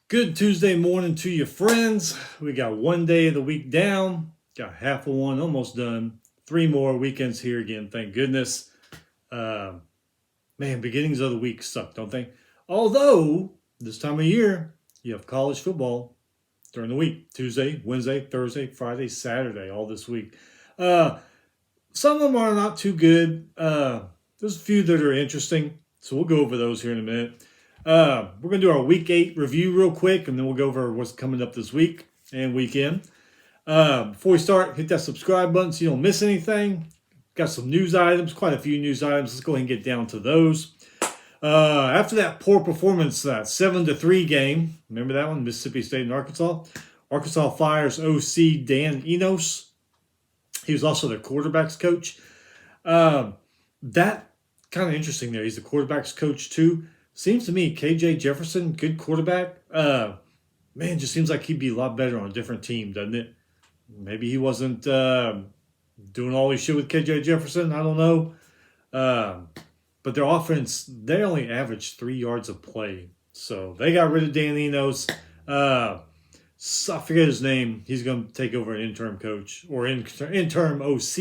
Good Tuesday morning to you, friends. We got one day of the week down, got half of one almost done. 3 more weekends here again, thank goodness. Uh, Man, beginnings of the week suck, don't they? Although, this time of year, you have college football during the week Tuesday, Wednesday, Thursday, Friday, Saturday, all this week. Uh, some of them are not too good. There's a few that are interesting, so we'll go over those here in a minute. We're going to do our week 8 review real quick, and then we'll go over what's coming up this week and weekend. Before we start, hit that subscribe button so you don't miss anything. Got some news items, quite a few news items. Let's go ahead and get down to those. After that poor performance, that 7-3 game, remember that one, Mississippi State and Arkansas? Arkansas fires OC Dan Enos. He was also their quarterbacks coach. That kind of interesting there. He's the quarterbacks coach too. Seems to me KJ Jefferson, good quarterback. Man, just seems like he'd be a lot better on a different team, doesn't it? Maybe he wasn't doing all he should with KJ Jefferson. I don't know. But their offense, they only averaged 3 yards of play. So they got rid of Dan Enos. I forget his name. He's going to take over an interim coach or interim OC.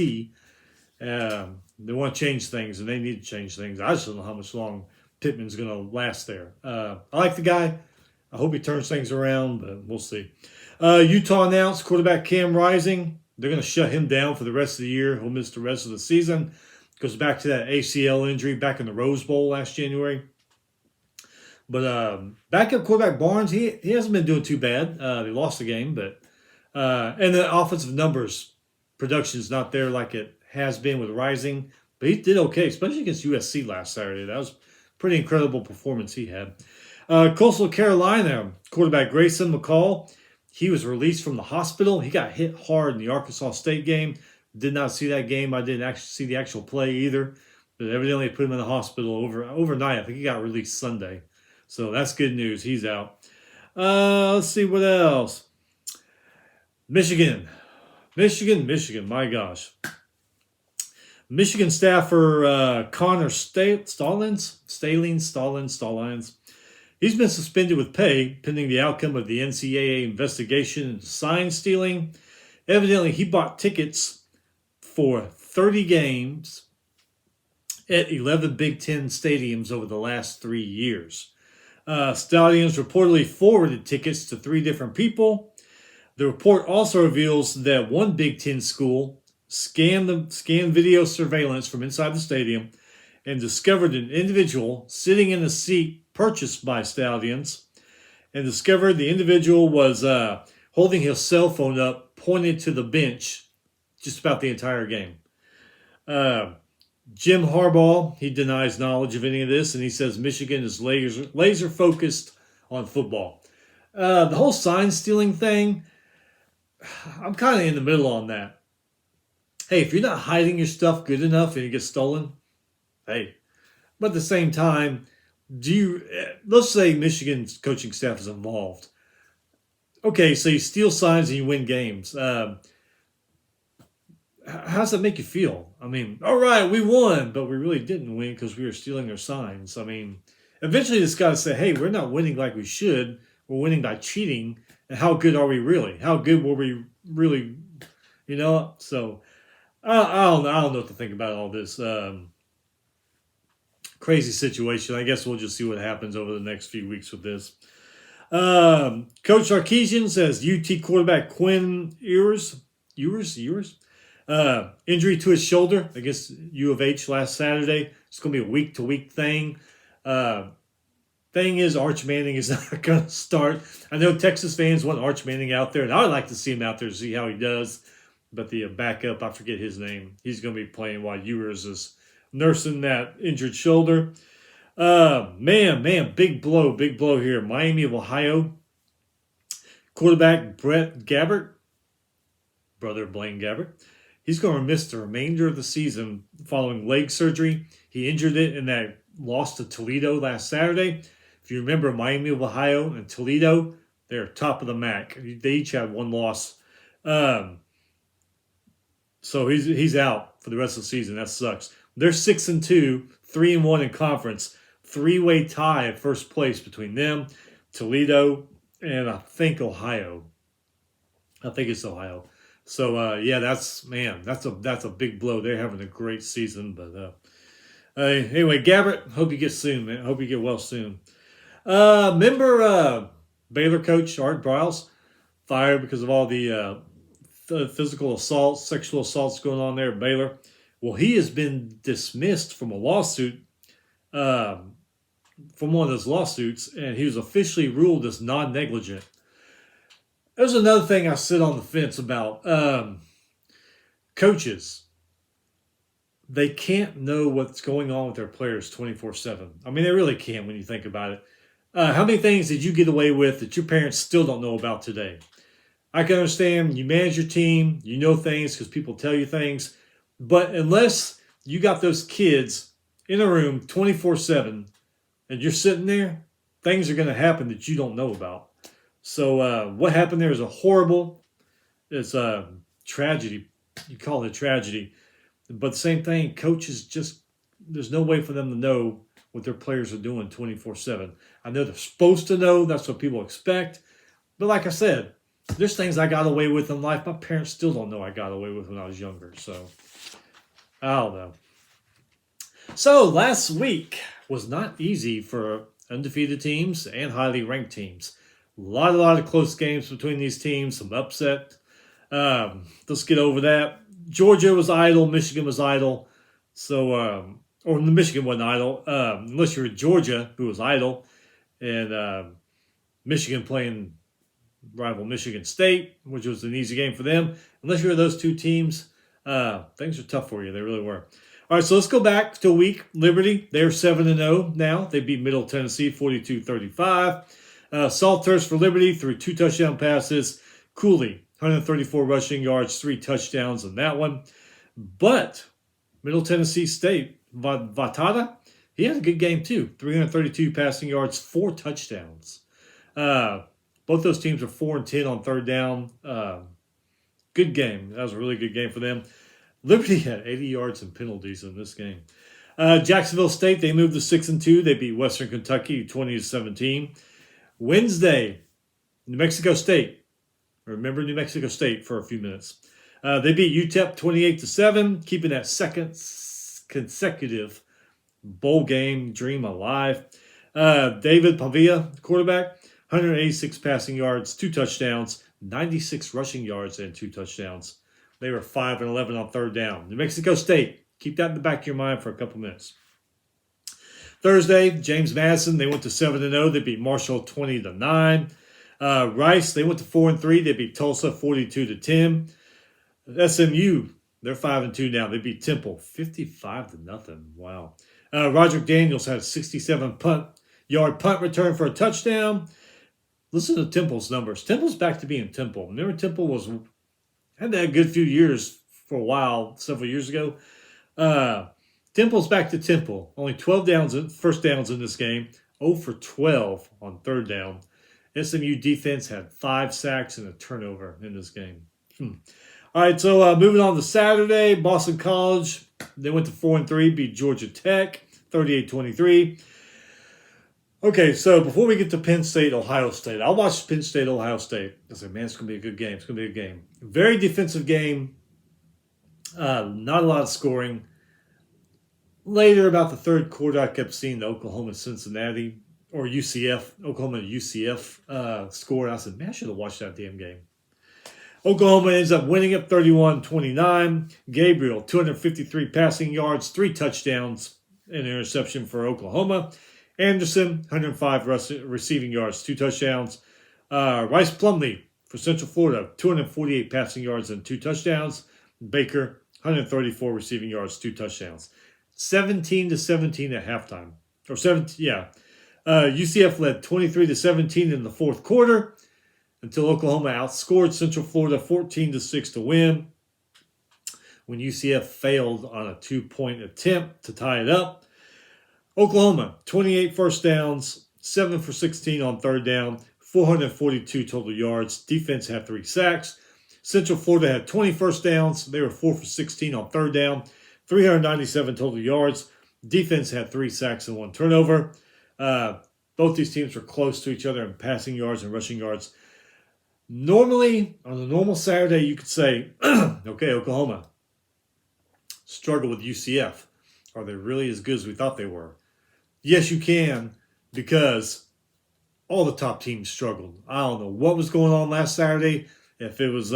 They want to change things, and they need to change things. I just don't know how much long Pittman's going to last there. I like the guy. I hope he turns things around, but we'll see. Utah announced quarterback Cam Rising. They're going to shut him down for the rest of the year. He'll miss the rest of the season. Goes back to that ACL injury back in the Rose Bowl last January. But backup quarterback Barnes, he hasn't been doing too bad. They lost the game, but and the offensive numbers production is not there like it has been with Rising. But he did okay, especially against USC last Saturday. That was pretty incredible performance he had. Coastal Carolina quarterback Grayson McCall, he was released from the hospital. He got hit hard in the Arkansas State game. Did not see that game. I didn't actually see the actual play either. But evidently put him in the hospital overnight. I think he got released Sunday. So that's good news. He's out. Let's see what else. Michigan. My gosh. Michigan staffer Connor Stallings. He's been suspended with pay pending the outcome of the NCAA investigation into sign stealing. Evidently, he bought tickets for 30 games at 11 Big Ten stadiums over the last 3 years. Stallions reportedly forwarded tickets to 3 different people. The report also reveals that one Big Ten school scanned video surveillance from inside the stadium and discovered an individual sitting in a seat purchased by Stallions, and discovered the individual was holding his cell phone up, pointed to the bench, just about the entire game. Jim Harbaugh, he denies knowledge of any of this, and he says Michigan is laser focused on football. The whole sign stealing thing, I'm kind of in the middle on that. Hey, if you're not hiding your stuff good enough and it gets stolen, hey. But at the same time, let's say Michigan's coaching staff is involved. Okay, so you steal signs and you win games. How does that make you feel? I mean, all right, we won, but we really didn't win because we were stealing their signs. I mean, eventually it's got to say, hey, we're not winning like we should. We're winning by cheating. And how good are we really? How good were we really? So I don't know what to think about all this crazy situation. I guess we'll just see what happens over the next few weeks with this. Coach Sarkisian says UT quarterback Quinn Ewers, injury to his shoulder against U of H last Saturday. It's going to be a week-to-week thing. Thing is, Arch Manning is not going to start. I know Texas fans want Arch Manning out there, and I'd like to see him out there to see how he does. But the backup, I forget his name, he's going to be playing while Ewers is nursing that injured shoulder. Man, big blow here. Miami of Ohio. Quarterback Brett Gabbert, brother Blaine Gabbert, he's going to miss the remainder of the season following leg surgery. He injured it in that loss to Toledo last Saturday. If you remember, Miami of Ohio and Toledo, they're top of the MAC. They each had one loss. So he's out for the rest of the season. That sucks. They're 6-2, 3-1 in conference. 3-way tie at first place between them, Toledo, and I think Ohio. I think it's Ohio. So yeah, that's a big blow. They're having a great season, but anyway, Gabbert, hope you get soon, man. Hope you get well soon. Remember Baylor coach Art Briles fired because of all the physical assaults, sexual assaults going on there at Baylor. Well, he has been dismissed from a lawsuit, from one of those lawsuits, and he was officially ruled as non-negligent. There's another thing I sit on the fence about. Coaches, they can't know what's going on with their players 24/7. I mean, they really can't when you think about it. How many things did you get away with that your parents still don't know about today? I can understand you manage your team, you know things because people tell you things, but unless you got those kids in a room 24/7 and you're sitting there, things are going to happen that you don't know about. So what happened there is it's a tragedy. You call it a tragedy. But the same thing, coaches there's no way for them to know what their players are doing 24/7. I know they're supposed to know. That's what people expect. But like I said, there's things I got away with in life my parents still don't know I got away with when I was younger. So, I don't know. So, last week was not easy for undefeated teams and highly ranked teams. A lot of close games between these teams, some upset. Let's get over that. Georgia was idle, Michigan was idle. So, or Michigan wasn't idle, unless you're Georgia, who was idle, and Michigan playing rival Michigan State, which was an easy game for them. Unless you're those two teams, things are tough for you. They really were. All right, so let's go back to a week. Liberty, they're 7-0 now. They beat Middle Tennessee 42-35. Salters for Liberty threw 2 touchdown passes. Cooley, 134 rushing yards, 3 touchdowns in that one. But Middle Tennessee State, Vatada, he had a good game too. 332 passing yards, 4 touchdowns. Both those teams are 4-10 on third down. Good game. That was a really good game for them. Liberty had 80 yards and penalties in this game. Jacksonville State, they moved to 6-2. They beat Western Kentucky 20-17. Wednesday, New Mexico State. Remember New Mexico State for a few minutes. They beat UTEP 28-7, keeping that second consecutive bowl game dream alive. David Pavia, quarterback, 186 passing yards, 2 touchdowns, 96 rushing yards, and 2 touchdowns. They were 5-11 on third down. New Mexico State, keep that in the back of your mind for a couple minutes. Thursday, James Madison, they went to 7-0. They beat Marshall 20-9. Rice, they went to 4-3. They beat Tulsa 42-10. SMU, they're 5-2 now. They beat Temple 55-0. Wow. Roger Daniels had a 67-yard punt return for a touchdown. Listen to Temple's numbers. Temple's back to being Temple. Remember, Temple had that good few years for a while, several years ago. Temple's back to Temple. Only 12 first downs in this game. 0 for 12 on third down. SMU defense had 5 sacks and a turnover in this game. All right, so moving on to Saturday, Boston College. They went to 4-3, beat Georgia Tech 38-23. Okay, so before we get to Penn State, Ohio State, I watched Penn State, Ohio State. I said, man, it's going to be a good game. It's going to be a good game. Very defensive game. Not a lot of scoring. Later, about the third quarter, I kept seeing the Oklahoma-Cincinnati or UCF, Oklahoma-UCF score. And I said, man, I should have watched that damn game. Oklahoma ends up winning it 31-29. Gabriel, 253 passing yards, 3 touchdowns, and interception for Oklahoma. Anderson, 105 receiving yards, 2 touchdowns. Rice Plumlee for Central Florida, 248 passing yards and 2 touchdowns. Baker, 134 receiving yards, 2 touchdowns. 17-17 at halftime. Or 17, yeah. UCF led 23-17 in the fourth quarter until Oklahoma outscored Central Florida 14-6 to win. When UCF failed on a 2-point attempt to tie it up. Oklahoma, 28 first downs, 7 for 16 on third down, 442 total yards. Defense had 3 sacks. Central Florida had 20 first downs. They were 4 for 16 on third down, 397 total yards. Defense had 3 sacks and 1 turnover. Both these teams were close to each other in passing yards and rushing yards. Normally, on a normal Saturday, you could say, okay, Oklahoma struggled with UCF. Are they really as good as we thought they were? Yes, you can, because all the top teams struggled. I don't know what was going on last Saturday. If it was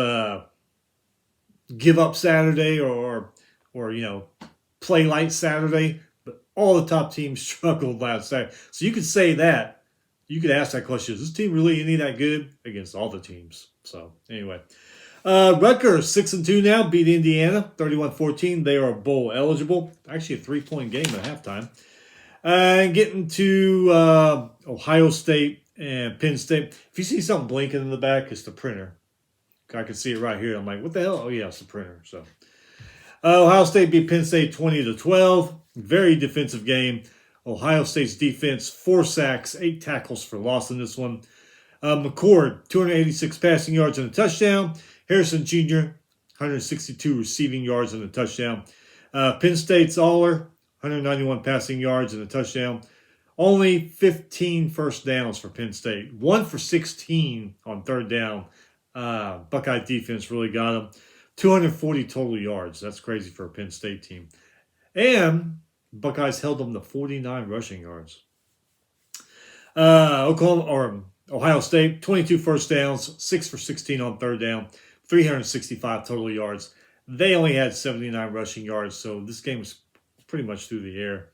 give up Saturday or play light Saturday, but all the top teams struggled last Saturday. So you could say that. You could ask that question, is this team really any that good against all the teams? So anyway, Rutgers 6-2 now, beat Indiana 31-14. They are bowl eligible. Actually a 3-point game at halftime. And getting to Ohio State and Penn State. If you see something blinking in the back, it's the printer. I can see it right here. I'm like, what the hell? Oh yeah, it's the printer. So Ohio State beat Penn State 20-12. Very defensive game. Ohio State's defense, 4 sacks, 8 tackles for loss in this one. McCord, 286 passing yards and a touchdown. Harrison Jr., 162 receiving yards and a touchdown. Penn State's Aller, 191 passing yards and a touchdown. Only 15 first downs for Penn State. 1 for 16 on third down. Buckeye defense really got them. 240 total yards. That's crazy for a Penn State team. And Buckeyes held them to 49 rushing yards. Ohio State, 22 first downs, 6 for 16 on third down, 365 total yards. They only had 79 rushing yards, so this game was pretty much through the air.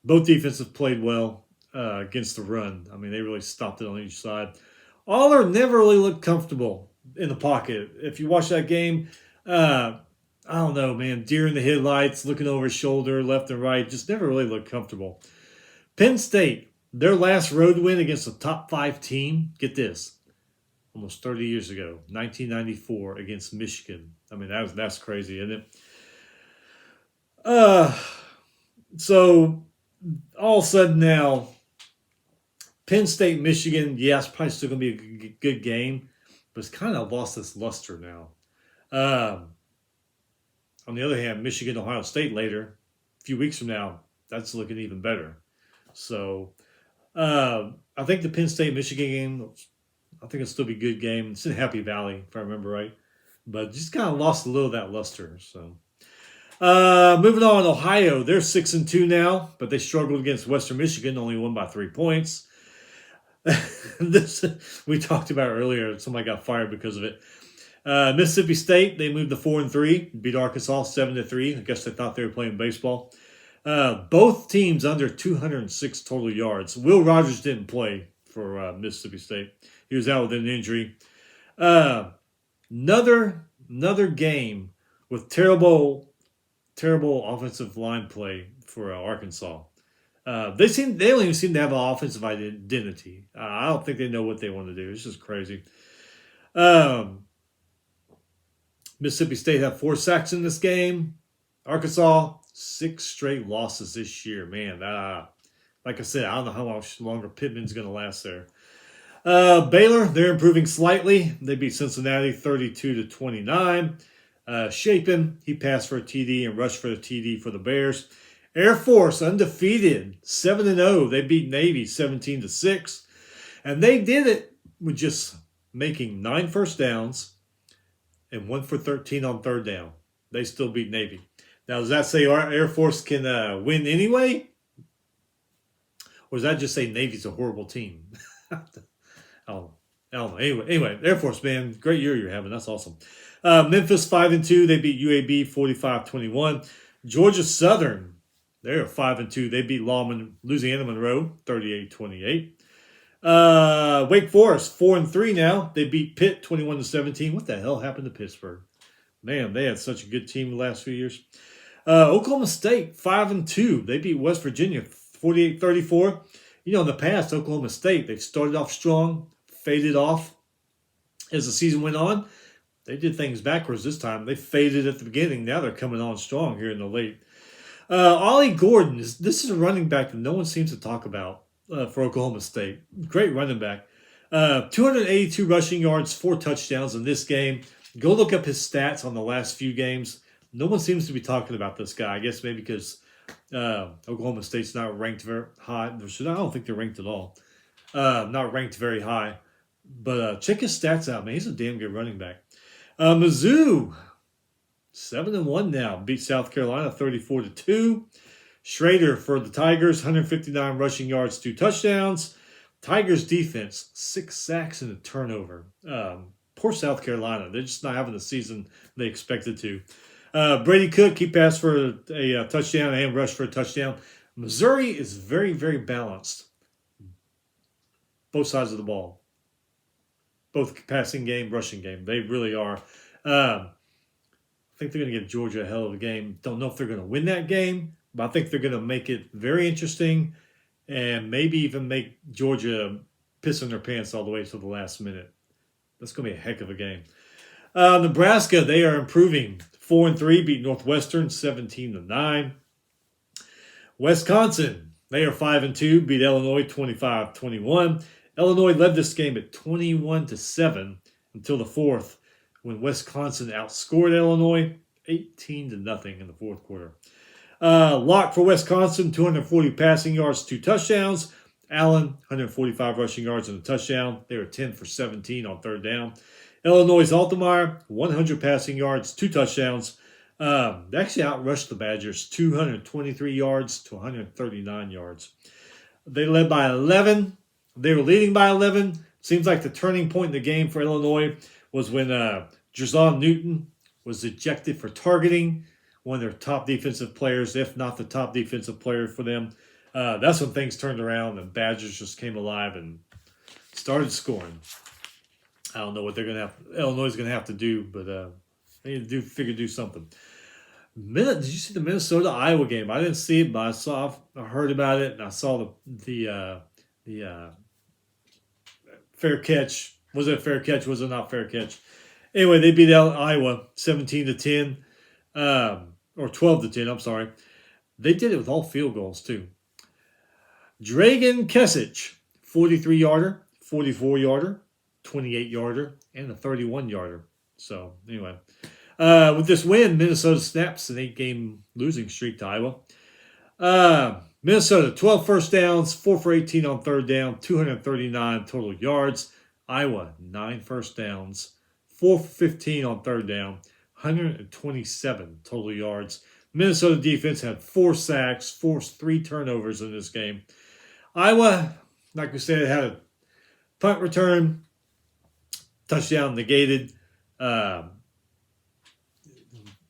Both defenses played well against the run. I mean, they really stopped it on each side. Aller never really looked comfortable in the pocket. If you watch that game, I don't know, man. Deer in the headlights, looking over his shoulder, left and right, just never really looked comfortable. Penn State, their last road win against a top 5 team, get this, almost 30 years ago, 1994 against Michigan. I mean, that's crazy, isn't it? So all of a sudden now, Penn State, Michigan, yeah, it's probably still going to be a good game, but it's kind of lost its luster now. On the other hand, Michigan, Ohio State later, a few weeks from now, that's looking even better. So I think the Penn State-Michigan game, I think it'll still be a good game. It's in Happy Valley, if I remember right. But just kind of lost a little of that luster. So moving on, Ohio, they're 6-2 now, but they struggled against Western Michigan, only won by 3 points. This we talked about earlier. Somebody got fired because of it. Mississippi State, they moved to 4-3, beat Arkansas 7-3. I guess they thought they were playing baseball. Both teams under 206 total yards. Will Rogers didn't play for Mississippi State. He was out with an injury. Another game with terrible offensive line play for Arkansas. They don't even seem to have an offensive identity. I don't think they know what they want to do. It's just crazy. Mississippi State had 4 sacks in this game. Arkansas, 6 straight losses this year. Man, like I said, I don't know how much longer Pittman's going to last there. Baylor, they're improving slightly. They beat Cincinnati 32-29. Shapen, he passed for a TD and rushed for a TD for the Bears. Air Force, undefeated, 7-0. They beat Navy 17-6. And they did it with just making 9 first downs and 1 for 13 on third down. They still beat Navy. Now, does that say our Air Force can win anyway? Or does that just say Navy's a horrible team? I don't know. Anyway, Air Force, man, great year you're having. That's awesome. Memphis 5-2. They beat UAB 45-21. Georgia Southern, they're 5-2. They beat Louisiana Monroe 38-28. Wake Forest 4-3 now. They beat Pitt 21-17. What the hell happened to Pittsburgh? Man, they had such a good team the last few years. Oklahoma State 5-2. They beat West Virginia 48-34. You know, in the past, Oklahoma State, they've started off strong, faded off as the season went on. They did things backwards this time. They faded at the beginning. Now they're coming on strong here in the late. Ollie Gordon, this is a running back that no one seems to talk about for Oklahoma State. Great running back. 282 rushing yards, 4 touchdowns in this game. Go look up his stats on the last few games. No one seems to be talking about this guy. I guess maybe because Oklahoma State's not ranked very high. I don't think they're ranked at all. Not ranked very high. But check his stats out, man. He's a damn good running back. Mizzou, 7-1 now. Beat South Carolina 34-2. Schrader for the Tigers, 159 rushing yards, 2 touchdowns. Tigers defense, 6 sacks and a turnover. Poor South Carolina. They're just not having the season they expected to. Brady Cook, he passed for a touchdown and rushed for a touchdown. Missouri is very, very balanced. Both sides of the ball. Both passing game, rushing game. They really are. I think they're going to give Georgia a hell of a game. Don't know if they're going to win that game, but I think they're going to make it very interesting and maybe even make Georgia piss in their pants all the way to the last minute. That's going to be a heck of a game. Nebraska, they are improving. 4-3, beat Northwestern 17-9. Wisconsin, they are 5-2, beat Illinois 25-21. Illinois led this game at 21-7 until the fourth, when Wisconsin outscored Illinois 18-0 in the fourth quarter. Locke for Wisconsin, 240 passing yards, 2 touchdowns. Allen, 145 rushing yards and a touchdown. They were 10 for 17 on third down. Illinois' Altemeyer, 100 passing yards, 2 touchdowns. They actually outrushed the Badgers, 223 yards to 139 yards. They led by 11. They were leading by 11. Seems like the turning point in the game for Illinois was when Jer'Zhan Newton was ejected for targeting one of their top defensive players, if not the top defensive player for them. That's when things turned around and Badgers just came alive and started scoring. I don't know what Illinois is going to have to do, but they need to do something. Did you see the Minnesota-Iowa game? I didn't see it, but I heard about it, and I saw the fair catch. Was it a fair catch? Was it not fair catch? Anyway, they beat Iowa 17-10, or 12-10. I'm sorry. They did it with all field goals too. Dragan Kesich, 43-yarder, 44-yarder, 28-yarder, and a 31-yarder. So anyway, with this win, Minnesota snaps an 8-game losing streak to Iowa. Minnesota, 12 first downs, 4 for 18 on third down, 239 total yards. Iowa, 9 first downs, 4 for 15 on third down, 127 total yards. Minnesota defense had 4 sacks, forced 3 turnovers in this game. Iowa, like we said, had a punt return, touchdown negated.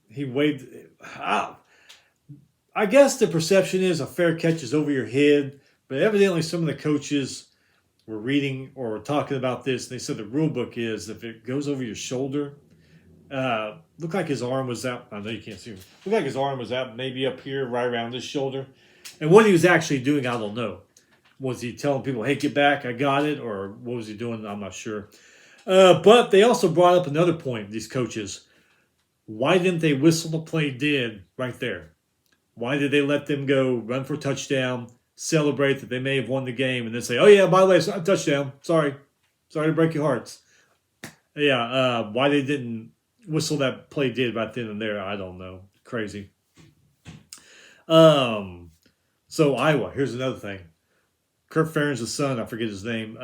He waved. I guess the perception is a fair catch is over your head, but evidently some of the coaches were reading or were talking about this, and they said the rule book is if it goes over your shoulder, looked like his arm was out. I know you can't see him. Looked like his arm was out maybe up here, right around his shoulder. And what he was actually doing, I don't know. Was he telling people, hey, get back, I got it? Or what was he doing? I'm not sure. But they also brought up another point, these coaches. Why didn't they whistle the play dead right there? Why did they let them go run for a touchdown, celebrate that they may have won the game, and then say, oh, yeah, by the way, it's not a touchdown. Sorry to break your hearts. Yeah, why they didn't whistle that play dead right then and there, I don't know. Crazy. So Iowa, here's another thing. Kirk Ferentz' son, I forget his name.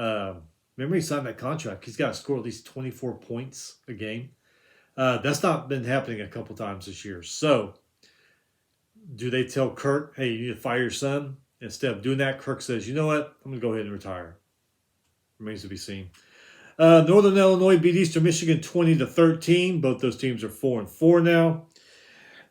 Remember he signed that contract. He's got to score at least 24 points a game. That's not been happening a couple times this year. So do they tell Kirk, hey, you need to fire your son? Instead of doing that, Kirk says, you know what? I'm going to go ahead and retire. Remains to be seen. Northern Illinois beat Eastern Michigan 20-13. Both those teams are 4-4 now.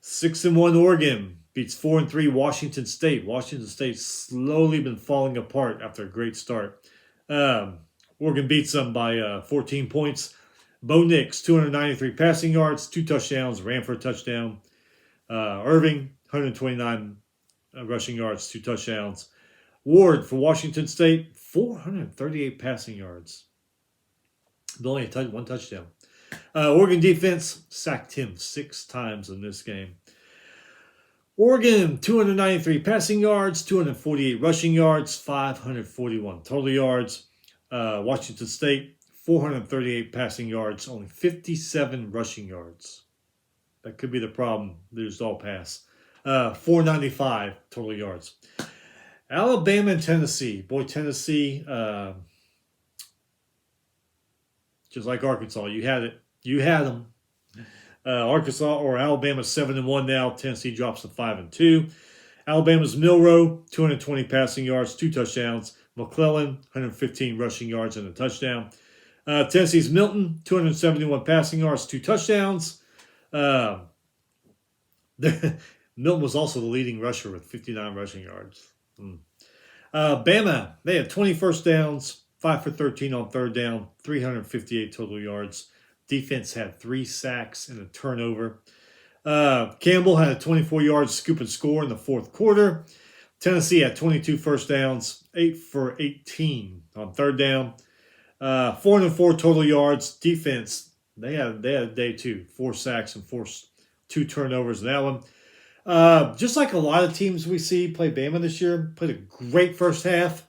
6-1 Oregon beats 4-3 Washington State. Washington State's slowly been falling apart after a great start. Oregon beats them by 14 points. Bo Nix, 293 passing yards, 2 touchdowns, ran for a touchdown. Irving, 129 rushing yards, 2 touchdowns. Ward for Washington State, 438 passing yards. But only 1 touchdown. Oregon defense sacked him 6 times in this game. Oregon, 293 passing yards, 248 rushing yards, 541 total yards. Washington State, 438 passing yards, only 57 rushing yards. That could be the problem. There's all pass. 495 total yards. Alabama and Tennessee. Boy, Tennessee, just like Arkansas, you had it. You had them. Arkansas or Alabama 7-1 now. Tennessee drops to 5-2. Alabama's Milroe 220 passing yards, 2 touchdowns. McClellan 115 rushing yards and a touchdown. Tennessee's Milton 271 passing yards, 2 touchdowns. Milton was also the leading rusher with 59 rushing yards. Bama, they had 20 first downs, 5 for 13 on third down, 358 total yards. Defense had 3 sacks and a turnover. Campbell had a 24-yard scoop and score in the fourth quarter. Tennessee had 22 first downs, 8 for 18 on third down. 404 total yards. Defense, they had a day too. 4 sacks and 2 turnovers in that one. Just like a lot of teams we see play Bama this year, played a great first half.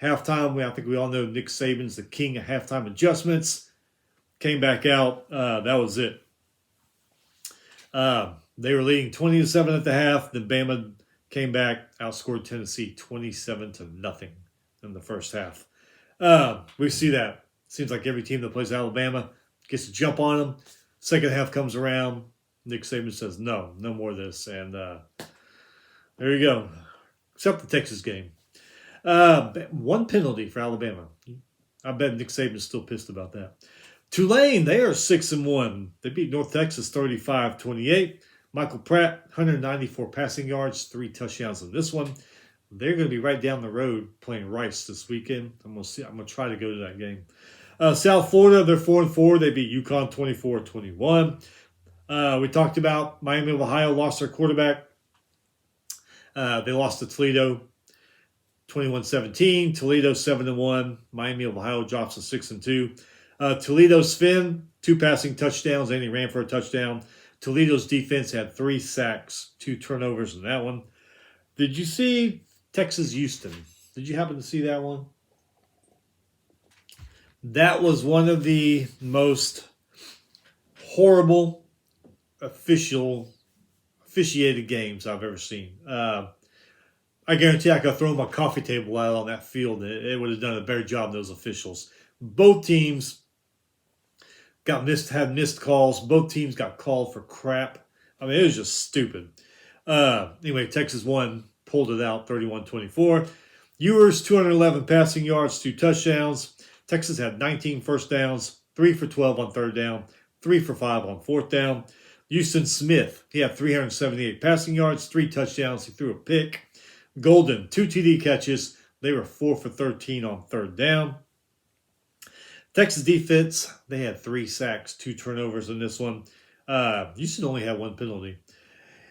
Halftime, I think we all know Nick Saban's the king of halftime adjustments. Came back out. That was it. They were leading 20-7 at the half. Then Bama came back, outscored Tennessee 27-0 in the first half. We see that. Seems like every team that plays Alabama gets a jump on them. Second half comes around. Nick Saban says, no more of this. And there you go. Except the Texas game. 1 penalty for Alabama. I bet Nick Saban's still pissed about that. Tulane, they are 6-1. They beat North Texas 35-28. Michael Pratt, 194 passing yards, 3 touchdowns in this one. They're going to be right down the road playing Rice this weekend. I'm going to try to go to that game. South Florida, they're 4-4. They beat UConn 24-21. We talked about Miami of Ohio lost their quarterback. They lost to Toledo 21-17. Toledo 7-1. Miami of Ohio drops to 6-2. Toledo's Finn, 2 passing touchdowns, and he ran for a touchdown. Toledo's defense had 3 sacks, 2 turnovers in that one. Did you see Texas Houston? Did you happen to see that one? That was one of the most horrible officiated games I've ever seen. I guarantee I could throw my coffee table out on that field. It would have done a better job than those officials. Both teams had missed calls. Both teams got called for crap. I mean, it was just stupid. Anyway, Texas won, pulled it out 31-24. Ewers, 211 passing yards, 2 touchdowns. Texas had 19 first downs, 3 for 12 on third down, 3 for 5 on fourth down. Houston Smith, he had 378 passing yards, 3 touchdowns. He threw a pick. Golden, 2 TD catches. They were 4 for 13 on third down. Texas defense, they had 3 sacks, 2 turnovers in this one. Houston only had 1 penalty.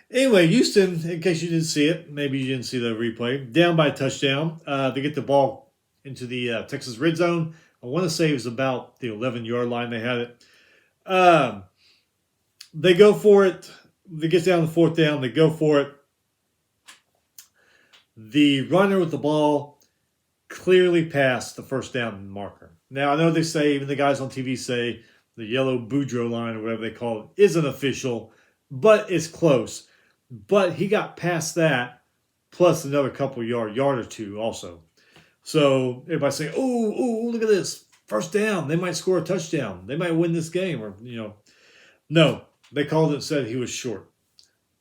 Anyway, Houston, in case you didn't see it, maybe you didn't see the replay, down by a touchdown. They get the ball into the Texas red zone. I want to say it was about the 11-yard line they had it. They go for it. They get down to 4th down. They go for it. The runner with the ball clearly passed the first down marker. Now, I know they say, even the guys on TV say, the yellow Boudreaux line or whatever they call it isn't official, but it's close. But he got past that, plus another couple yard or 2 also. So everybody's saying, oh, look at this. First down. They might score a touchdown. They might win this game. Or, No, they called it and said he was short.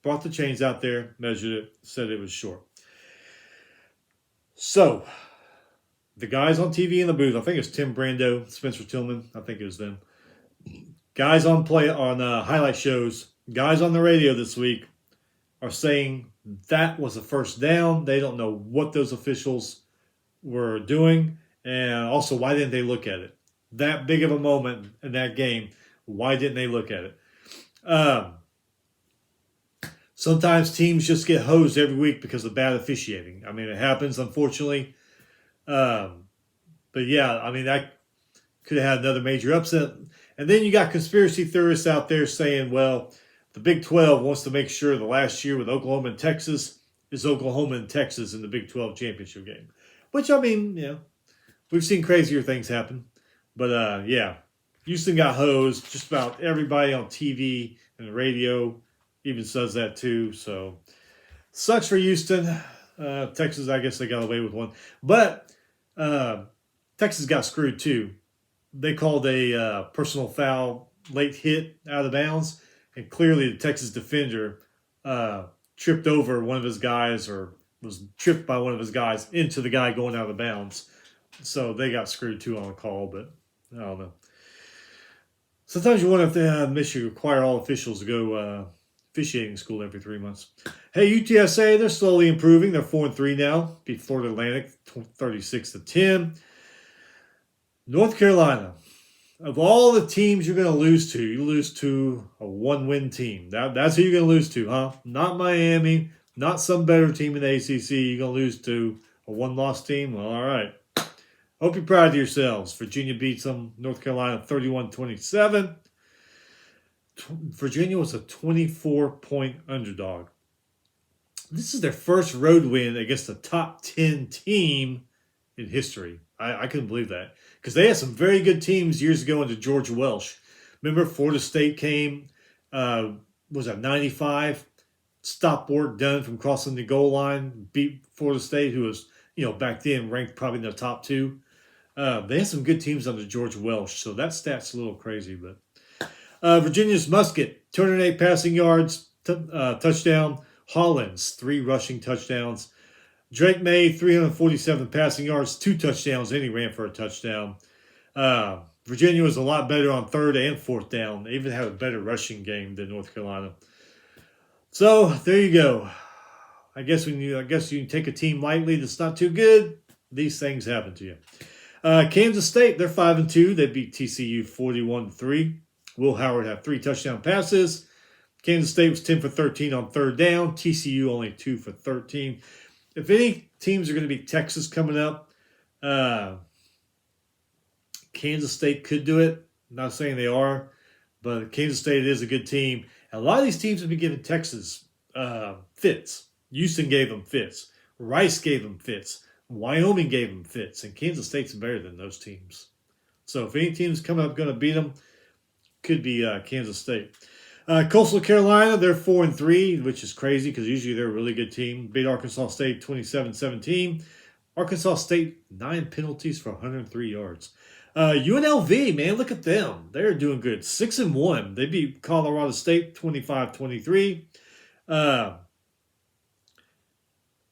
Brought the chains out there, measured it, said it was short. So, the guys on TV in the booth, I think it's Tim Brando, Spencer Tillman, I think it was them. Guys on highlight shows, guys on the radio this week are saying that was a first down. They don't know what those officials were doing, and also why didn't they look at it? That big of a moment in that game, why didn't they look at it? Sometimes teams just get hosed every week because of bad officiating. I mean, it happens, unfortunately. But yeah, I mean, that could have had another major upset. And then you got conspiracy theorists out there saying, well, the Big 12 wants to make sure the last year with Oklahoma and Texas is Oklahoma and Texas in the Big 12 championship game. Which, I mean, we've seen crazier things happen. But, yeah, Houston got hosed. Just about everybody on TV and the radio, even says that too. So sucks for Houston. Texas, I guess they got away with one. But Texas got screwed too. They called a personal foul late hit out of bounds. And clearly the Texas defender tripped over one of his guys or was tripped by one of his guys into the guy going out of bounds. So they got screwed too on the call, but I don't know. Sometimes you wonder if they should require all officials to go officiating school every 3 months. Hey, UTSA, they're slowly improving. They're 4-3 now. Beat Florida Atlantic 36-10. North Carolina. Of all the teams you're going to lose to, you lose to a one-win team. That's who you're going to lose to, huh? Not Miami, not some better team in the ACC. You're going to lose to a one-loss team? Well, all right. Hope you're proud of yourselves. Virginia beats them, North Carolina 31-27. Virginia was a 24-point underdog. This is their first road win against a top 10 team in history. I couldn't believe that. Because they had some very good teams years ago under George Welsh. Remember Florida State came, was that 95? Stop work done from crossing the goal line, beat Florida State, who was, back then ranked probably in the top 2. They had some good teams under George Welsh, so that stat's a little crazy. But Virginia's Musket, 208 passing yards, touchdown. Hollins, 3 rushing touchdowns. Drake May, 347 passing yards, 2 touchdowns, and he ran for a touchdown. Virginia was a lot better on 3rd and 4th down. They even had a better rushing game than North Carolina. So there you go. I guess you can take a team lightly that's not too good. These things happen to you. Kansas State, they're 5-2. They beat TCU 41-3. Will Howard had 3 touchdown passes. Kansas State was 10 for 13 on 3rd down. TCU only 2 for 13. If any teams are going to be Texas coming up, Kansas State could do it. I'm not saying they are, but Kansas State is a good team. And a lot of these teams have been giving Texas fits. Houston gave them fits. Rice gave them fits. Wyoming gave them fits. And Kansas State's better than those teams. So if any team's coming up going to beat them, could be Kansas State. Coastal Carolina, they're 4-3, which is crazy because usually they're a really good team. Beat Arkansas State 27-17. Arkansas State, 9 penalties for 103 yards. UNLV, man, look at them. They're doing good. 6-1. They beat Colorado State 25-23.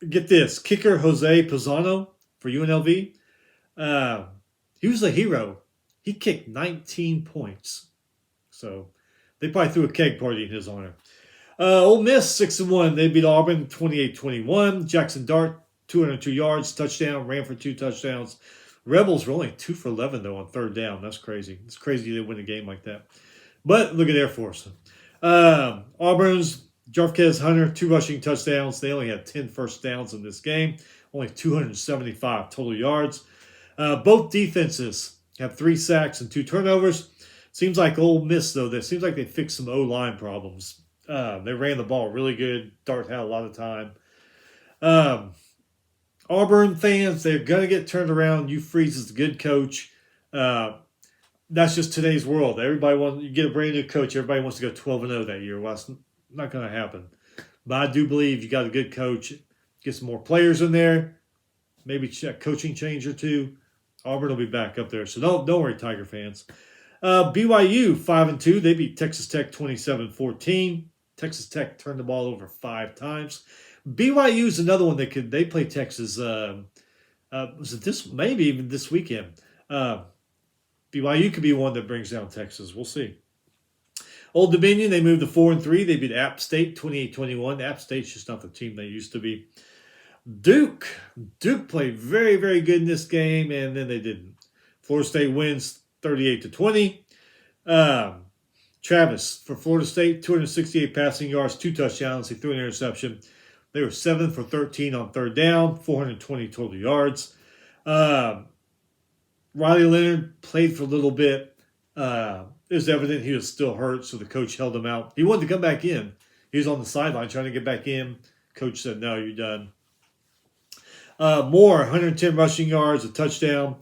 Get this. Kicker Jose Pisano for UNLV. He was a hero. He kicked 19 points. So they probably threw a keg party in his honor. Ole Miss, 6-1. They beat Auburn 28-21. Jackson Dart, 202 yards, touchdown, ran for 2 touchdowns. Rebels were only 2 for 11, though, on 3rd down. That's crazy. It's crazy they win a game like that. But look at Air Force. Auburn's Jarquez Hunter, 2 rushing touchdowns. They only had 10 first downs in this game. Only 275 total yards. Both defenses have 3 sacks and 2 turnovers. Seems like Ole Miss, though, that seems like they fixed some O-line problems. They ran the ball really good. Dart had a lot of time. Auburn fans, they're going to get turned around. Hugh Freeze is a good coach. That's just today's world. You get a brand new coach, everybody wants to go 12-0 that year. Well, it's not going to happen. But I do believe you got a good coach. Get some more players in there. Maybe a coaching change or 2. Auburn will be back up there. So don't worry, Tiger fans. BYU 5-2. They beat Texas Tech 27-14. Texas Tech turned the ball over 5 times. BYU is another one they play Texas. Was it this? Maybe even this weekend. BYU could be one that brings down Texas. We'll see. Old Dominion, they moved to 4-3. They beat App State 28-21. App State's just not the team they used to be. Duke played very, very good in this game, and then they didn't. Florida State wins 38-20. Travis for Florida State, 268 passing yards, 2 touchdowns. He threw an interception. They were 7 for 13 on 3rd down, 420 total yards. Riley Leonard played for a little bit. It was evident he was still hurt, so the coach held him out. He wanted to come back in. He was on the sideline trying to get back in. Coach said, no, you're done. Moore, 110 rushing yards, a touchdown.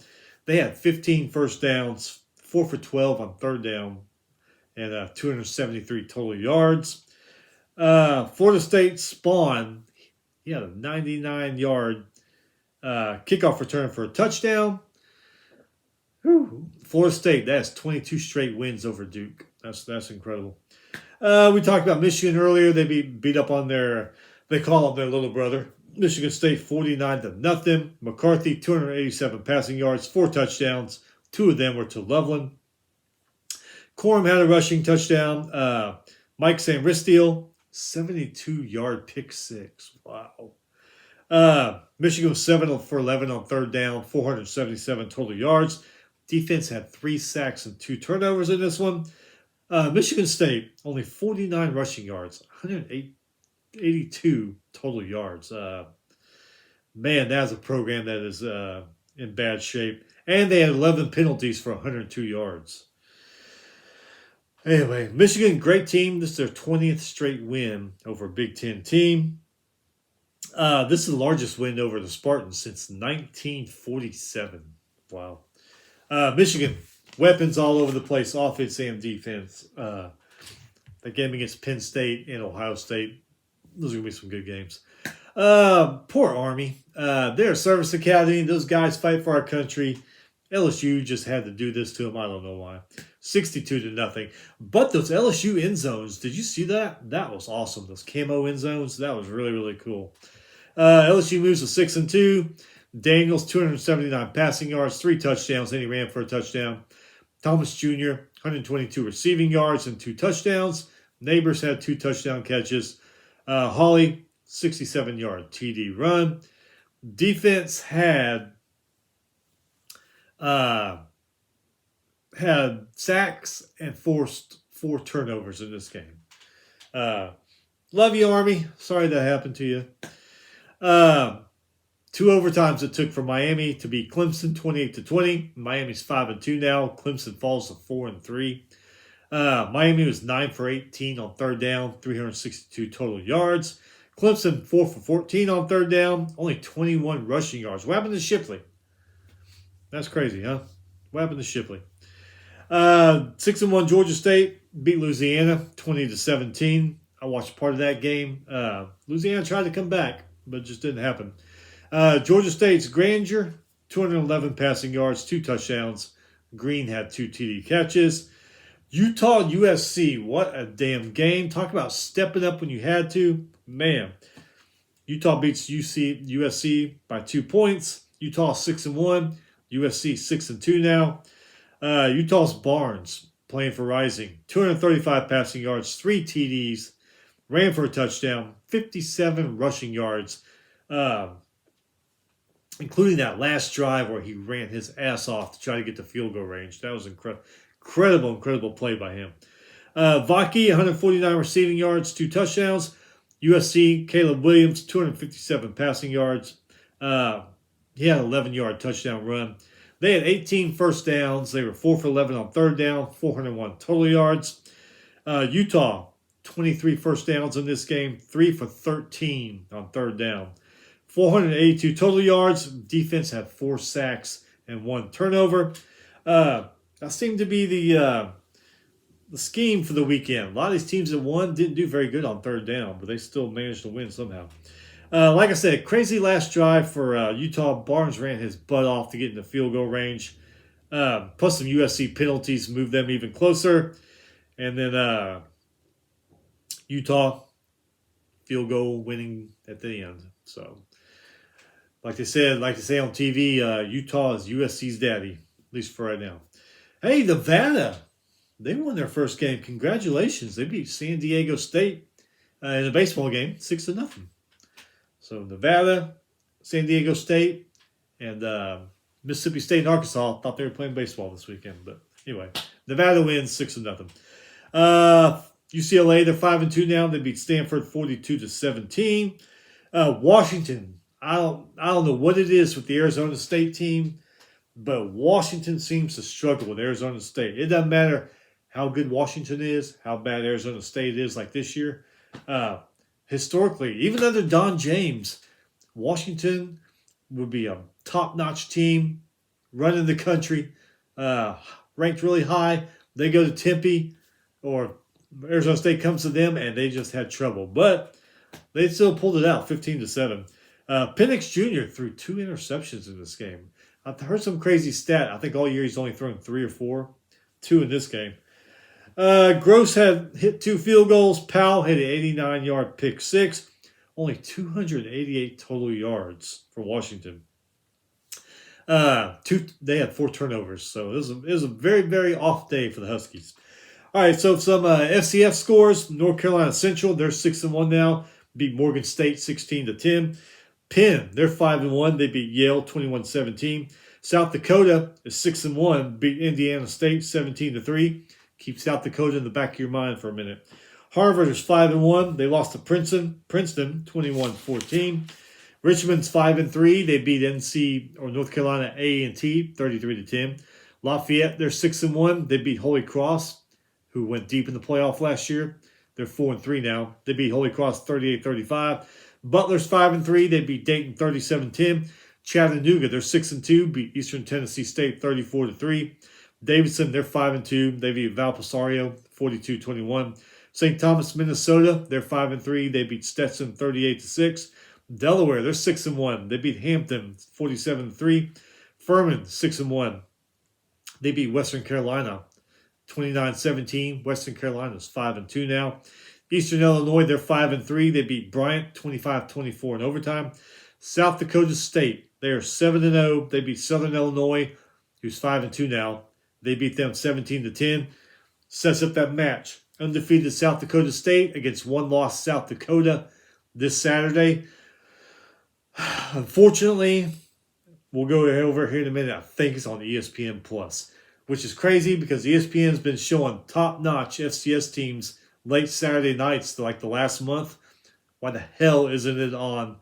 They had 15 first downs, 4 for 12 on 3rd down, and 273 total yards. Florida State Spawn, he had a 99-yard kickoff return for a touchdown. Whew. Florida State, that's 22 straight wins over Duke. That's incredible. We talked about Michigan earlier. They beat up on they call him their little brother. Michigan State 49-0. McCarthy 287 passing yards, 4 touchdowns. 2 of them were to Loveland. Corum had a rushing touchdown. Mike Samristiel 72-yard pick six. Wow. Michigan was 7 for 11 on third down, 477 total yards. Defense had 3 sacks and 2 turnovers in this one. Michigan State, only 49 rushing yards, 182 total yards. Man, that's a program that is in bad shape. And they had 11 penalties for 102 yards. Anyway, Michigan, great team. This is their 20th straight win over a Big Ten team. This is the largest win over the Spartans since 1947. Wow. Michigan, weapons all over the place, offense and defense. The game against Penn State and Ohio State, those are going to be some good games. Poor Army. They're a service academy. Those guys fight for our country. LSU just had to do this to them. I don't know why. 62-0. But those LSU end zones, did you see that? That was awesome. Those camo end zones, that was really, really cool. LSU moves to 6-2. Daniels, 279 passing yards, 3 touchdowns, and he ran for a touchdown. Thomas Jr., 122 receiving yards and 2 touchdowns. Neighbors had 2 touchdown catches. Hawley, 67-yard TD run. Defense had sacks and forced 4 turnovers in this game. Love you, Army. Sorry that happened to you. 2 overtimes it took for Miami to beat Clemson 28-20. Miami's 5-2 now. Clemson falls to 4-3. Miami was 9 for 18 on third down, 362 total yards. Clemson 4 for 14 on third down, only 21 rushing yards. What happened to Shipley? That's crazy, huh? What happened to Shipley? 6-1 Georgia State beat Louisiana 20-17. I watched part of that game. Louisiana tried to come back, but it just didn't happen. Georgia State's Granger, 211 passing yards, 2 touchdowns. Green had 2 TD catches. Utah USC, what a damn game. Talk about stepping up when you had to. Man, Utah beats USC by 2 points. Utah 6-1. USC 6-2 now. Utah's Barnes playing for Rising. 235 passing yards, 3 TDs. Ran for a touchdown. 57 rushing yards. Including that last drive where he ran his ass off to try to get to field goal range. That was incredible play by him. Vaki, 149 receiving yards, 2 touchdowns. USC, Caleb Williams, 257 passing yards. He had an 11-yard touchdown run. They had 18 first downs. They were 4 for 11 on third down, 401 total yards. Utah, 23 first downs in this game, 3 for 13 on third down. 482 total yards. Defense had 4 sacks and 1 turnover. That seemed to be the scheme for the weekend. A lot of these teams that won didn't do very good on third down, but they still managed to win somehow. Like I said, crazy last drive for Utah. Barnes ran his butt off to get in the field goal range. Plus some USC penalties moved them even closer. And then Utah field goal winning at the end. So, like they say on TV, Utah is USC's daddy, at least for right now. Hey, Nevada, they won their first game. Congratulations. They beat San Diego State in a baseball game, 6-0. So Nevada, San Diego State, and Mississippi State and Arkansas thought they were playing baseball this weekend. But anyway, Nevada wins 6-0. UCLA, they're 5-2 now. They beat Stanford 42-17. Washington, I don't know what it is with the Arizona State team, but Washington seems to struggle with Arizona State. It doesn't matter how good Washington is, how bad Arizona State is like this year. Historically, even under Don James, Washington would be a top-notch team, running the country, ranked really high. They go to Tempe or Arizona State comes to them, and they just had trouble. But they still pulled it out, 15-7. Penix Jr. threw 2 interceptions in this game. I've heard some crazy stat. I think all year he's only thrown 3 or 4. 2 in this game. Gross had hit 2 field goals. Powell hit an 89-yard pick 6. Only 288 total yards for Washington. They had 4 turnovers, so it was a very, very off day for the Huskies. All right, so some FCS scores. North Carolina Central, they're 6-1 now. Beat Morgan State 16-10. Penn, they're 5-1. They beat Yale 21-17. South Dakota is 6-1. Beat Indiana State 17-3. Keep South Dakota in the back of your mind for a minute. Harvard is 5-1. They lost to Princeton 21-14. Richmond's 5-3. They beat North Carolina A&T 33-10. Lafayette, they're 6-1. They beat Holy Cross, who went deep in the playoff last year. They're 4-3 now. They beat Holy Cross 38-35. Butler's 5-3. They beat Dayton 37-10. Chattanooga, they're 6-2. Beat Eastern Tennessee State 34-3. Davidson, they're 5-2. They beat Valparaiso 42-21. St. Thomas, Minnesota, they're 5-3. They beat Stetson 38-6. Delaware, they're 6-1. They beat Hampton 47-3. Furman 6-1. They beat Western Carolina 29-17. Western Carolina's 5-2 now. Eastern Illinois, they're 5-3. They beat Bryant 25-24 in overtime. South Dakota State, they are 7-0. They beat Southern Illinois, who's 5-2 now. They beat them 17-10. Sets up that match. Undefeated South Dakota State against one-loss South Dakota this Saturday. Unfortunately, we'll go over here in a minute. I think it's on ESPN Plus, which is crazy because ESPN's been showing top-notch FCS teams late Saturday nights like the last month. Why the hell isn't it on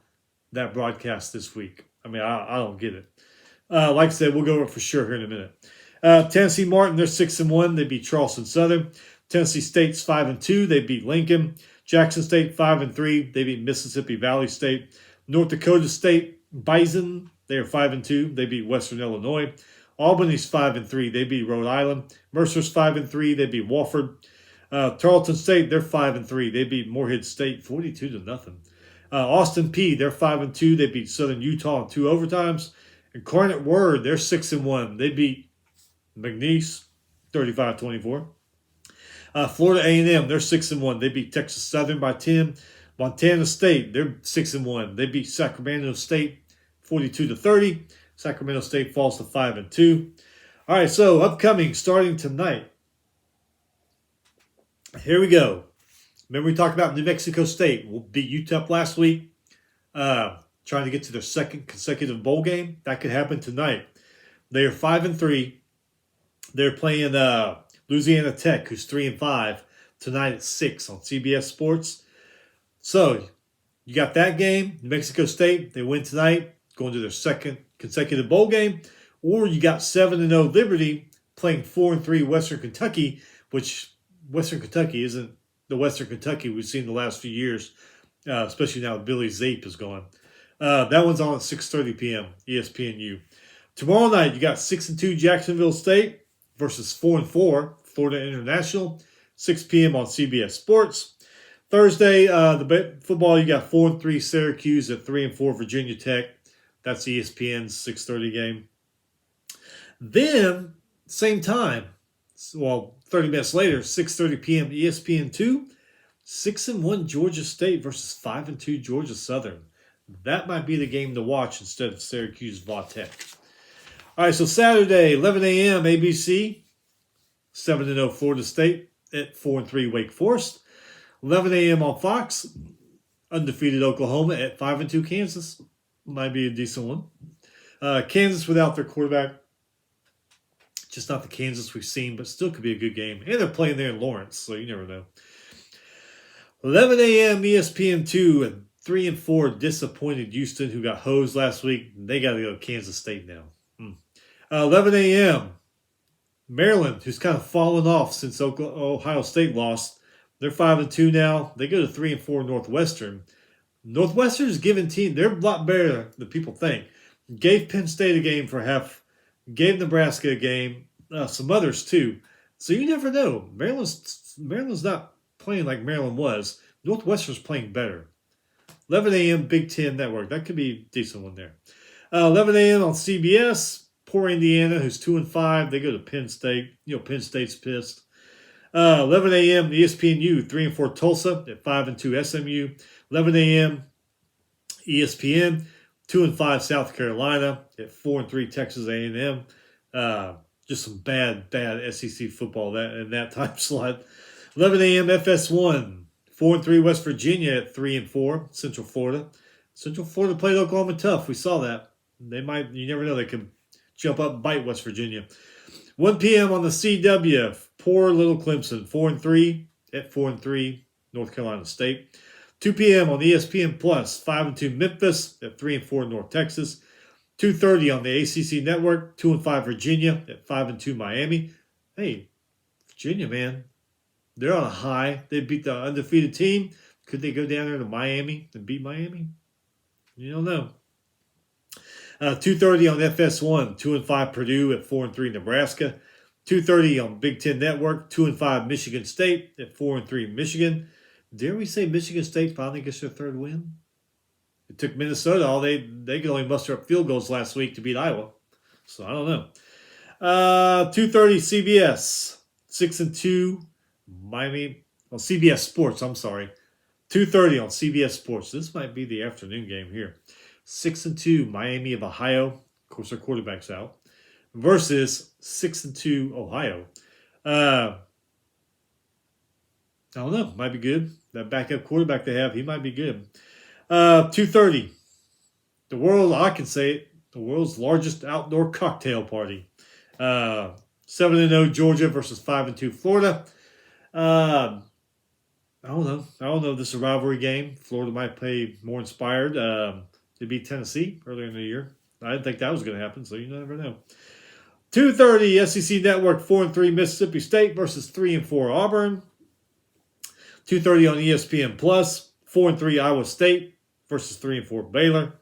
that broadcast this week? I mean, I don't get it. Like I said, we'll go over it for sure here in a minute. Tennessee Martin, they're 6-1. They beat Charleston Southern. Tennessee State's 5-2. They beat Lincoln. Jackson State 5-3. They beat Mississippi Valley State. North Dakota State Bison, they are 5-2. They beat Western Illinois. Albany's 5-3. They beat Rhode Island. Mercer's 5-3. They beat Wofford. Tarleton State, they're 5-3. They beat Morehead State 42-0. Austin Peay, they're 5-2. They beat Southern Utah in 2 overtimes. Incarnate Word, they're 6-1. They beat McNeese 35-24. Florida A&M, they're 6-1. They beat Texas Southern by 10. Montana State, they're 6-1. They beat Sacramento State 42-30. Sacramento State falls to 5-2. All right, so upcoming, starting tonight. Here we go. Remember we talked about New Mexico State. We'll beat UTEP last week. Trying to get to their second consecutive bowl game. That could happen tonight. They are 5-3. They're playing Louisiana Tech, who's 3-5, tonight at 6 on CBS Sports. So you got that game. New Mexico State, they win tonight, going to their second consecutive bowl game. Or you got 7-0 Liberty playing 4-3 Western Kentucky, which Western Kentucky isn't the Western Kentucky we've seen the last few years, especially now Billy Zape is gone. That one's on at 6:30 p.m. ESPNU. Tomorrow night, you got 6-2 Jacksonville State versus 4-4 Florida International, 6 p.m. on CBS Sports. Thursday, the football, you got 4-3 Syracuse at 3-4 Virginia Tech. That's ESPN's 6:30 game. Then, same time, 30 minutes later, 6:30 p.m. ESPN2, 6-1 Georgia State versus 5-2 Georgia Southern. That might be the game to watch instead of Syracuse Va-Tech. All right, so Saturday, 11 a.m. ABC, 7-0 Florida State at 4-3 Wake Forest. 11 a.m. on Fox, undefeated Oklahoma at 5-2 Kansas. Might be a decent one. Kansas without their quarterback. Just not the Kansas we've seen, but still could be a good game. And they're playing there in Lawrence, so you never know. 11 a.m. ESPN2 and 3-4 disappointed Houston, who got hosed last week. They got to go to Kansas State now. 11 a.m. Maryland, who's kind of fallen off since Ohio State lost. They're 5-2 now. They go to 3-4 Northwestern. Northwestern's given team. They're a lot better than people think. Gave Penn State a game for half. Gave Nebraska a game. Some others too. So you never know. Maryland's not playing like Maryland was. Northwestern's playing better. 11 a.m. Big Ten Network. That could be a decent one there. 11 a.m. on CBS. Poor Indiana, who's 2-5. They go to Penn State. Penn State's pissed. 11 a.m. ESPNU, 3-4 Tulsa at 5-2 SMU. 11 a.m. ESPN, 2-5 South Carolina at 4-3 Texas A&M. Just some bad SEC football in that time slot. 11 a.m. FS1, 4-3 West Virginia at 3-4 Central Florida. Central Florida played Oklahoma tough. We saw that. You never know, they can jump up and bite West Virginia. 1 p.m. on the CW, poor little Clemson, 4-3 at 4-3 North Carolina State. 2 p.m. on ESPN Plus, 5-2 Memphis at 3-4 North Texas. 2:30 on the ACC Network, 2-5 Virginia at 5-2 Miami. Hey, Virginia, man, they're on a high. They beat the undefeated team. Could they go down there to Miami and beat Miami? You don't know. 2:30 on FS1, 2-5 Purdue at 4-3 Nebraska. 2:30 on Big Ten Network, 2-5 Michigan State at 4-3 Michigan. Dare we say Michigan State finally gets their third win? It took Minnesota all they could only muster up field goals last week to beat Iowa. So I don't know. 2:30 CBS, 6-2 Miami. On CBS Sports, I'm sorry. 2:30 on CBS Sports. This might be the afternoon game here. 6-2 Miami of Ohio. Of course, their quarterback's out. Versus 6-2 Ohio. I don't know. Might be good. That backup quarterback they have, he might be good. 2:30. I can say it, the world's largest outdoor cocktail party. 7-0 Georgia versus 5-2 Florida. I don't know. This is a rivalry game. Florida might play more inspired. They beat Tennessee earlier in the year. I didn't think that was going to happen, so you never know. 2:30 SEC Network, 4-3 Mississippi State versus 3-4 Auburn. 2:30 on ESPN Plus, 4-3 Iowa State versus 3-4 Baylor.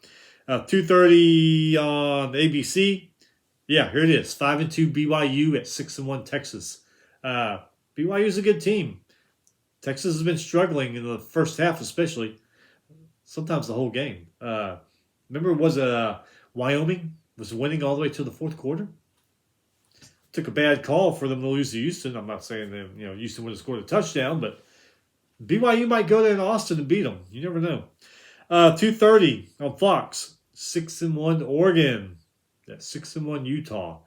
2:30 on ABC. Yeah, here it is. 5-2 BYU at 6-1 Texas. BYU is a good team. Texas has been struggling in the first half, especially. Sometimes the whole game. Remember, Wyoming was winning all the way to the fourth quarter? Took a bad call for them to lose to Houston. I'm not saying that Houston would have scored a touchdown, but BYU might go there in Austin and beat them. You never know. 2:30 on Fox. 6-1 Oregon. That's 6-1 Utah.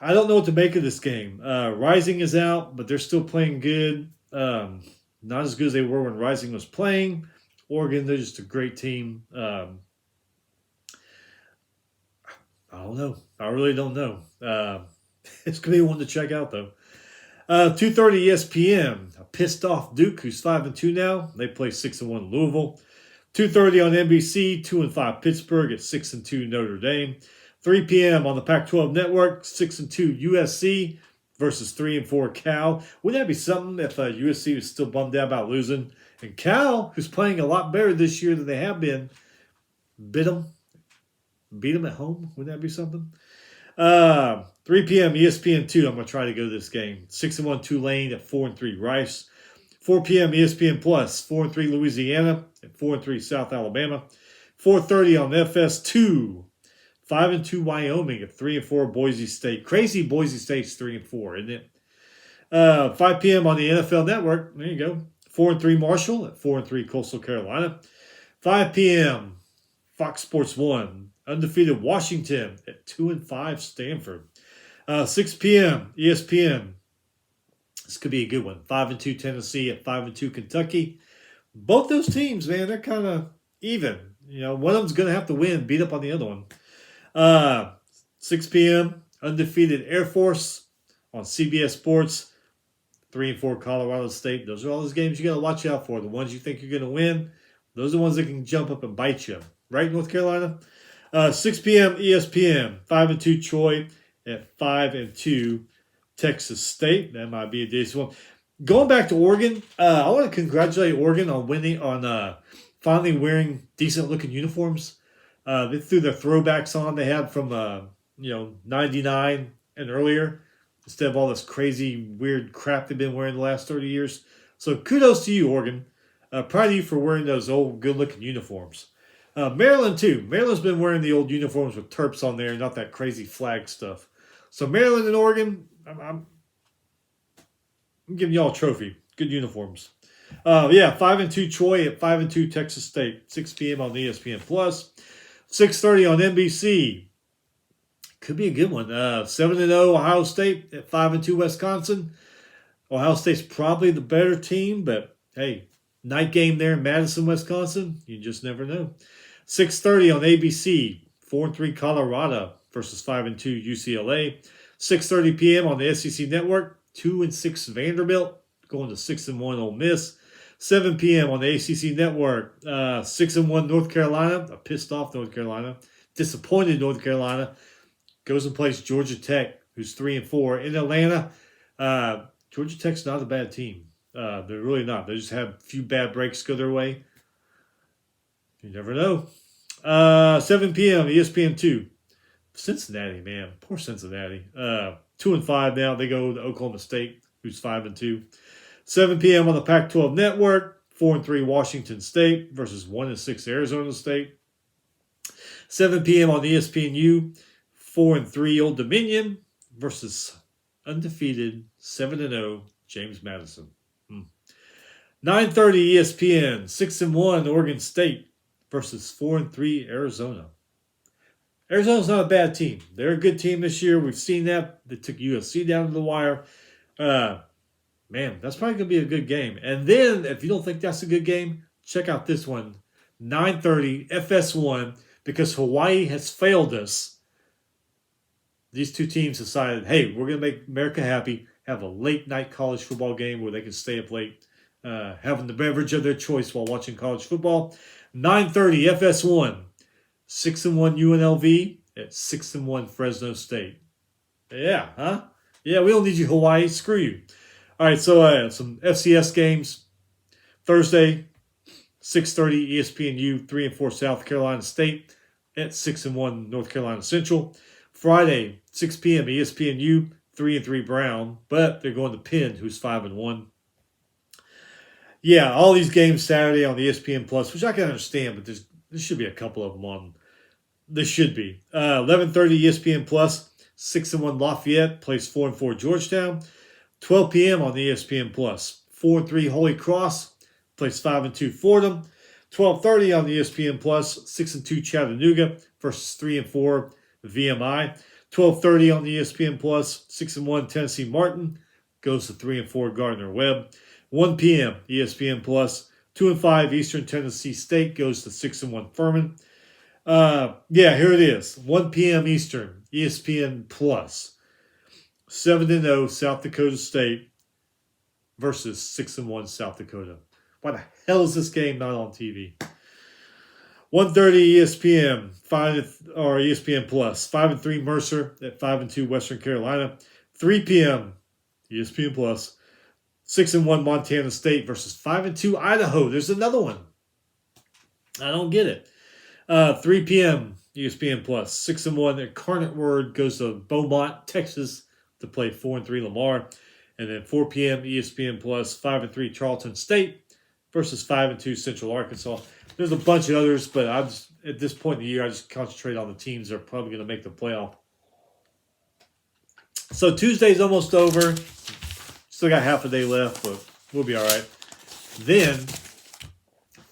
I don't know what to make of this game. Rising is out, but they're still playing good. Not as good as they were when Rising was playing. Oregon, they're just a great team. I don't know. I really don't know. It's going to be one to check out, though. 2:30 ESPN. A pissed off Duke, who's 5-2 now. They play 6-1 Louisville. 2:30 on NBC. 2-5 Pittsburgh at 6-2 Notre Dame. 3 p.m. on the Pac-12 Network. 6-2 USC versus 3-4 Cal. Wouldn't that be something if USC was still bummed out about losing? And Cal, who's playing a lot better this year than they have been, beat them at home. Wouldn't that be something? 3 p.m. ESPN2. I'm going to try to go to this game. 6-1 Tulane at 4-3 Rice. 4 p.m. ESPN Plus. 4-3 Louisiana at 4-3 South Alabama. 4:30 on FS2. 5-2 Wyoming at 3-4 Boise State. Crazy Boise State's 3-4, isn't it? 5 p.m. on the NFL Network. There you go. 4-3 Marshall at 4-3 Coastal Carolina. 5 p.m. Fox Sports 1. Undefeated Washington at 2-5 Stanford. 6 p.m. ESPN. This could be a good one. 5-2 Tennessee at 5-2 Kentucky. Both those teams, man, they're kind of even. One of them's going to have to win, beat up on the other one. 6 p.m. Undefeated Air Force on CBS Sports. 3-4 Colorado State. Those are all those games you got to watch out for. The ones you think you're going to win, those are the ones that can jump up and bite you. Right, North Carolina? 6 p.m. ESPN. 5-2 Troy at 5-2 Texas State. That might be a decent one. Going back to Oregon, I want to congratulate Oregon on finally wearing decent-looking uniforms. They threw their throwbacks on they had from 99 and earlier. instead of all this crazy, weird crap they've been wearing the last 30 years. So kudos to you, Oregon. Proud of you for wearing those old, good-looking uniforms. Maryland, too. Maryland's been wearing the old uniforms with Terps on there, not that crazy flag stuff. So Maryland and Oregon, I'm giving y'all a trophy. Good uniforms. 5-2 Troy at 5-2 Texas State. 6 p.m. on ESPN+. 6:30 on NBC. Could be a good one. 7-0 Ohio State at 5-2 Wisconsin. Ohio State's probably the better team, but hey, night game there in Madison, Wisconsin. You just never know. 6:30 on ABC. 4-3 Colorado versus 5-2 UCLA. 6:30 p.m. on the SEC Network. 2-6 Vanderbilt going to 6-1 Ole Miss. 7 p.m. on the ACC Network. 6-1 North Carolina. A pissed off North Carolina. Disappointed North Carolina. Goes and plays Georgia Tech, who's 3-4 in Atlanta. Georgia Tech's not a bad team. They're really not. They just have a few bad breaks go their way. You never know. 7 p.m. ESPN2. Cincinnati, man. Poor Cincinnati. 2-5 now. They go to Oklahoma State, who's 5-2. 7 p.m. on the Pac-12 Network. 4-3 Washington State versus 1-6 Arizona State. 7 p.m. on ESPNU. 4-3 Old Dominion versus undefeated 7-0 James Madison. 9:30 ESPN. 6-1 Oregon State versus 4-3 Arizona. Arizona's not a bad team. They're a good team this year. We've seen that. They took USC down to the wire. Man, that's probably going to be a good game. And then, if you don't think that's a good game, check out this one. 9:30 FS1, because Hawaii has failed us. These two teams decided, hey, we're going to make America happy, have a late-night college football game where they can stay up late, having the beverage of their choice while watching college football. 9:30 FS1, 6-1 UNLV at 6-1 Fresno State. Yeah, huh? Yeah, we don't need you, Hawaii. Screw you. All right, so some FCS games. Thursday, 6:30 ESPNU, 3-4 South Carolina State at 6-1 North Carolina Central. Friday, 6 p.m. ESPNU, 3-3 Brown, but they're going to Penn, who's 5-1. Yeah, all these games Saturday on the ESPN Plus, which I can understand, but there should be a couple of them on. There should be. 11:30 ESPN Plus, 6-1 Lafayette plays 4-4 Georgetown. 12 p.m. on the ESPN Plus, 4-3 Holy Cross plays 5-2 Fordham. 12:30 on the ESPN Plus, 6-2 Chattanooga versus 3-4 VMI. 12:30 on the ESPN Plus, 6-1 Tennessee Martin goes to 3-4 Gardner Webb. 1 p.m. ESPN Plus, 2-5 Eastern Tennessee State goes to 6-1 Furman. Here it is. 1 p.m. Eastern, ESPN Plus. 7-0 South Dakota State versus 6-1 South Dakota. Why the hell is this game not on TV? 1:30 ESPN Plus. 5-3 Mercer at 5-2 Western Carolina. 3 p.m. ESPN Plus. 6-1 Montana State versus 5-2 Idaho. There's another one. I don't get it. 3 p.m. ESPN Plus. 6-1 Incarnate Word goes to Beaumont, Texas to play 4-3 Lamar. And then 4 p.m. ESPN Plus. 5-3 Charleston State versus 5-2 Central Arkansas. There's a bunch of others, but at this point in the year, I just concentrate on the teams that are probably going to make the playoff. So Tuesday's almost over. Still got half a day left, but we'll be all right. Then,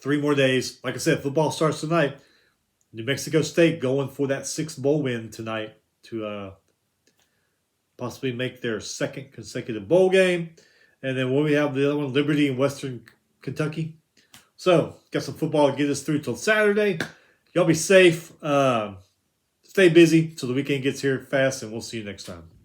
3 more days. Like I said, football starts tonight. New Mexico State going for that 6th bowl win tonight to possibly make their 2nd consecutive bowl game. And then when we have the other one, Liberty and Western Kentucky. So, got some football to get us through till Saturday. Y'all be safe. Stay busy till the weekend gets here fast, and we'll see you next time.